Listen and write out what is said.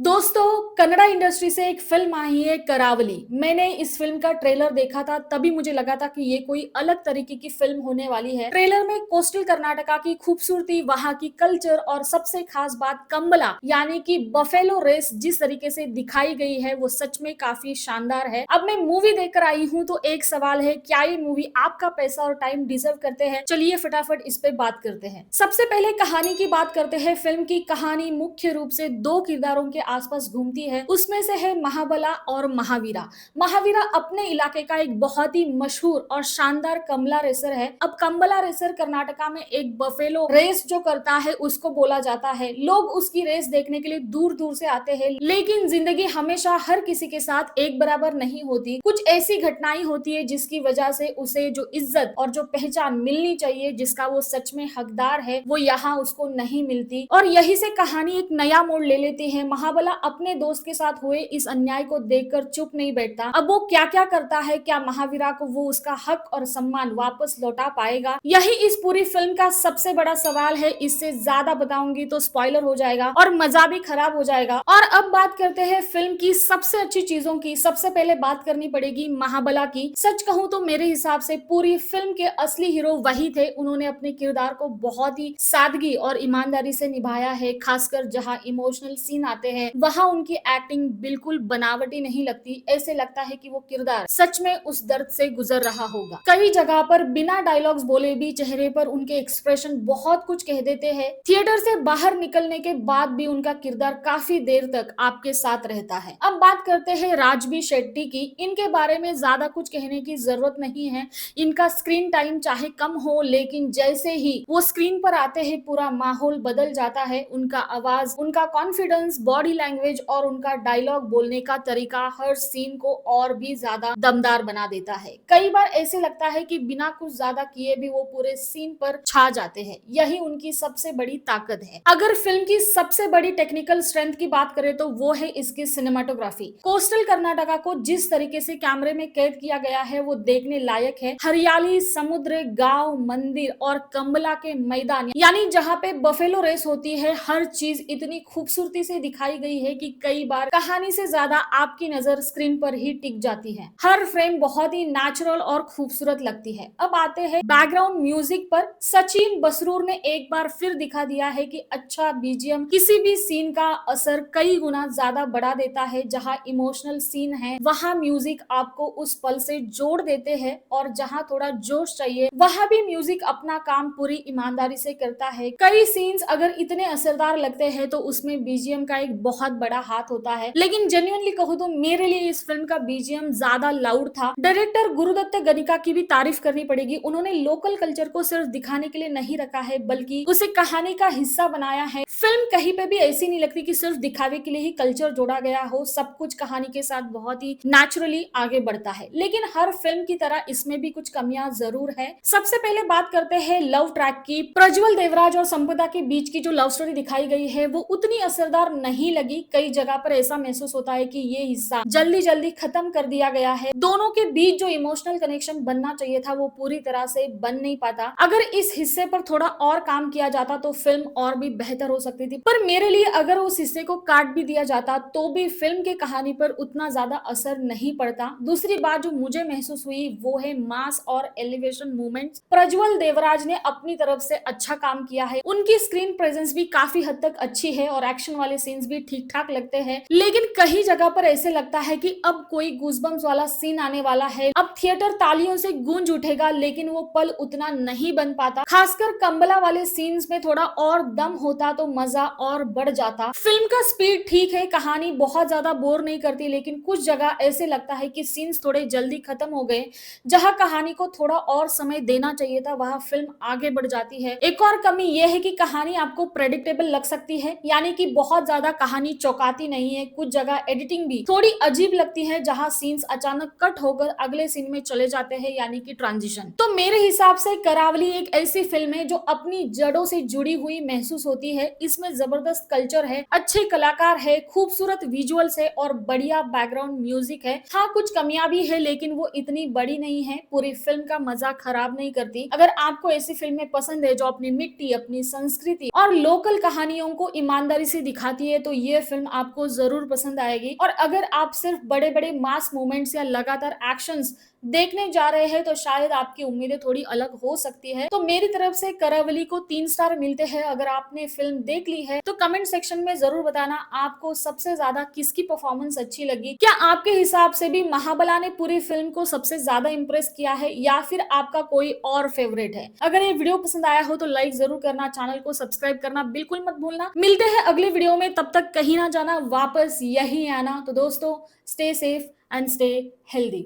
दोस्तों, कन्नड़ा इंडस्ट्री से एक फिल्म आई है करावली। मैंने इस फिल्म का ट्रेलर देखा था, तभी मुझे लगा था कि ये कोई अलग तरीके की फिल्म होने वाली है। ट्रेलर में कोस्टल कर्नाटका की खूबसूरती, वहां की कल्चर और सबसे खास बात कंबला यानी कि बफेलो रेस जिस तरीके से दिखाई गई है वो सच में काफी शानदार है। अब मैं मूवी देखकर आई हूँ तो एक सवाल है, क्या ये मूवी आपका पैसा और टाइम डिजर्व करते हैं? चलिए फटाफट इस पे बात करते हैं। सबसे पहले कहानी की बात करते हैं। फिल्म की कहानी मुख्य रूप से दो किरदारों के आसपास घूमती है। उसमें से है महाबला और महावीरा। महावीरा अपने इलाके का एक बहुत ही मशहूर और शानदार कमला रेसर है। अब कमला रेसर कर्नाटका में एक बफेलो रेस जो करता है उसको बोला जाता है। लोग उसकी रेस देखने के लिए दूर दूर से आते हैं, लेकिन जिंदगी हमेशा हर किसी के साथ एक बराबर नहीं होती। कुछ ऐसी घटनाएं होती है जिसकी वजह से उसे जो इज्जत और जो पहचान मिलनी चाहिए, जिसका वो सच में हकदार है, वो यहाँ उसको नहीं मिलती। और यही से कहानी एक नया मोड़ ले लेती है। महाबला अपने दोस्त के साथ हुए इस अन्याय को देखकर चुप नहीं बैठता। अब वो क्या क्या करता है, क्या महावीरा को वो उसका हक और सम्मान वापस लौटा पाएगा, यही इस पूरी फिल्म का सबसे बड़ा सवाल है। इससे ज्यादा बताऊंगी तो स्पॉइलर हो जाएगा और मजा भी खराब हो जाएगा। और अब बात करते हैं फिल्म की सबसे अच्छी चीजों की। सबसे पहले बात करनी पड़ेगी महाबला की। सच कहूं तो मेरे हिसाब से पूरी फिल्म के असली हीरो वही थे। उन्होंने अपने किरदार को बहुत ही सादगी और ईमानदारी से निभाया है। खासकर जहां इमोशनल सीन आते हैं वहां उनकी एक्टिंग बिल्कुल बनावटी नहीं लगती। ऐसे लगता है कि वो किरदार सच में उस दर्द से गुजर रहा होगा। कई जगह पर बिना डायलॉग्स बोले भी चेहरे पर उनके एक्सप्रेशन बहुत कुछ कह देते हैं। थिएटर से बाहर निकलने के बाद भी उनका किरदार काफी देर तक आपके साथ रहता है। अब बात करते हैं राजबी शेट्टी की। इनके बारे में ज्यादा कुछ कहने की जरूरत नहीं है। इनका स्क्रीन टाइम चाहे कम हो, लेकिन जैसे ही वो स्क्रीन पर आते हैं पूरा माहौल बदल जाता है। उनका आवाज, उनका कॉन्फिडेंस, बॉडी लैंग्वेज और उनका डायलॉग बोलने का तरीका हर सीन को और भी ज्यादा दमदार बना देता है। कई बार ऐसे लगता है कि बिना कुछ ज्यादा किए भी वो पूरे सीन पर छा जाते हैं। यही उनकी सबसे बड़ी ताकत है। अगर फिल्म की सबसे बड़ी टेक्निकल स्ट्रेंथ की बात करें तो वो है इसकी सिनेमाटोग्राफी। कोस्टल कर्नाटका को जिस तरीके से कैमरे में कैद किया गया है वो देखने लायक है। हरियाली, समुद्र, गांव, मंदिर और कंबला के मैदान यानी जहाँ पे बफेलो रेस होती है, हर चीज इतनी खूबसूरती से दिखाई गई है कि कई बार कहानी से ज्यादा आपकी नजर स्क्रीन पर ही टिक जाती है। हर फ्रेम बहुत ही नेचुरल और खूबसूरत लगती है। अब आते हैं बैकग्राउंड म्यूजिक पर। सचिन बसरूर ने एक बार फिर दिखा दिया है कि अच्छा बीजीएम किसी भी सीन का असर कई गुना ज्यादा बढ़ा देता है। जहाँ इमोशनल सीन है वहाँ म्यूजिक आपको उस पल से जोड़ देते हैं, और जहाँ थोड़ा जोश चाहिए वहाँ भी म्यूजिक अपना काम पूरी ईमानदारी से करता है। कई सीन्स अगर इतने असरदार लगते हैं तो उसमें बीजीएम का एक बहुत बड़ा हाथ होता है। लेकिन जेन्युइनली कहूँ तो मेरे लिए इस फिल्म का बीजीएम ज्यादा लाउड था। डायरेक्टर गुरुदत्त गनिका की भी तारीफ करनी पड़ेगी। उन्होंने लोकल कल्चर को सिर्फ दिखाने के लिए नहीं रखा है, बल्कि उसे कहानी का हिस्सा बनाया है। फिल्म कहीं पे भी ऐसी नहीं लगती कि सिर्फ दिखावे के लिए ही कल्चर जोड़ा गया हो। सब कुछ कहानी के साथ बहुत ही नेचुरली आगे बढ़ता है। लेकिन हर फिल्म की तरह इसमें भी कुछ कमियां जरूर है। सबसे पहले बात करते हैं लव ट्रैक की। प्रज्वल देवराज और संपदा के बीच की जो लव स्टोरी दिखाई गई है वो उतनी असरदार नहीं लगी। कई जगह पर ऐसा महसूस होता है कि ये हिस्सा जल्दी जल्दी खत्म कर दिया गया है। दोनों के बीच जो इमोशनल कनेक्शन बनना चाहिए था वो पूरी तरह से बन नहीं पाता। अगर इस हिस्से पर थोड़ा और काम किया जाता तो फिल्म और भी बेहतर हो सकती थी। पर मेरे लिए अगर उस हिस्से को काट भी दिया जाता तो भी फिल्म के कहानी पर उतना ज्यादा असर नहीं पड़ता। दूसरी बात जो मुझे महसूस हुई वो है मास और एलिवेशन मूवमेंट्स। प्रज्वल देवराज ने अपनी तरफ से अच्छा काम किया है। उनकी स्क्रीन प्रेजेंस भी काफी हद तक अच्छी है और एक्शन वाले सीन्स भी ठीक ठाक लगते हैं। लेकिन कई जगह पर ऐसे लगता है कि अब कोई गूजबम्स वाला सीन आने वाला है, अब थिएटर तालियों से गूंज उठेगा, लेकिन वो पल उतना नहीं बन पाता। खासकर कंबला वाले सीन्स में थोड़ा और दम होता तो मजा और बढ़ जाता। फिल्म का स्पीड ठीक है, कहानी बहुत ज्यादा बोर नहीं करती, लेकिन कुछ जगह ऐसे लगता है कि सीन्स थोड़े जल्दी खत्म हो गए। जहां कहानी को थोड़ा और समय देना चाहिए था वहां फिल्म आगे बढ़ जाती है। एक और कमी यह है कि कहानी आपको प्रेडिक्टेबल लग सकती है, यानी कि बहुत ज्यादा कहानी चौंकाती नहीं है। कुछ जगह एडिटिंग भी थोड़ी अजीब लगती है, जहां सीन्स अचानक कट होकर अगले सीन में चले जाते हैं, यानी कि ट्रांजिशन। तो मेरे हिसाब से करावली एक ऐसी फिल्म है जो अपनी जड़ों से जुड़ी हुई महसूस होती है। इसमें जबरदस्त कल्चर है, अच्छे कलाकार है, खूबसूरत विजुअल्स है और बढ़िया बैकग्राउंड म्यूजिक है। हाँ, कुछ कमियां भी है लेकिन वो इतनी बड़ी नहीं है, पूरी फिल्म का मजा खराब नहीं करती। अगर आपको ऐसी फिल्में पसंद है जो अपनी मिट्टी, अपनी संस्कृति और लोकल कहानियों को ईमानदारी से दिखाती है तो ये ये फिल्म आपको ज़रूर पसंद आएगी। और अगर आप सिर्फ बड़े-बड़े मास मूवमेंट्स या लगातार एक्शंस देखने जा रहे हैं, तो शायद आपकी उम्मीदें थोड़ी अलग हो सकती है। तो मेरी तरफ से करावली को 3 स्टार मिलते हैं। अगर आपने फिल्म देख ली है, तो कमेंट सेक्शन में ज़रूर बताना आपको सबसे ज़्यादा किसकी परफॉर्मेंस अच्छी लगी। क्या आपके हिसाब से भी महाबला ने पूरी फिल्म को सबसे ज़्यादा इम्प्रेस किया है, या फिर आपका कोई और फेवरेट है? अगर ये वीडियो पसंद आया हो तो लाइक ज़रूर करना, चैनल को सब्सक्राइब करना बिल्कुल मत भूलना। मिलते हैं अगले वीडियो में, तब तक कहीं ना जाना, वापस यहीं आना। तो दोस्तों, stay safe and stay healthy.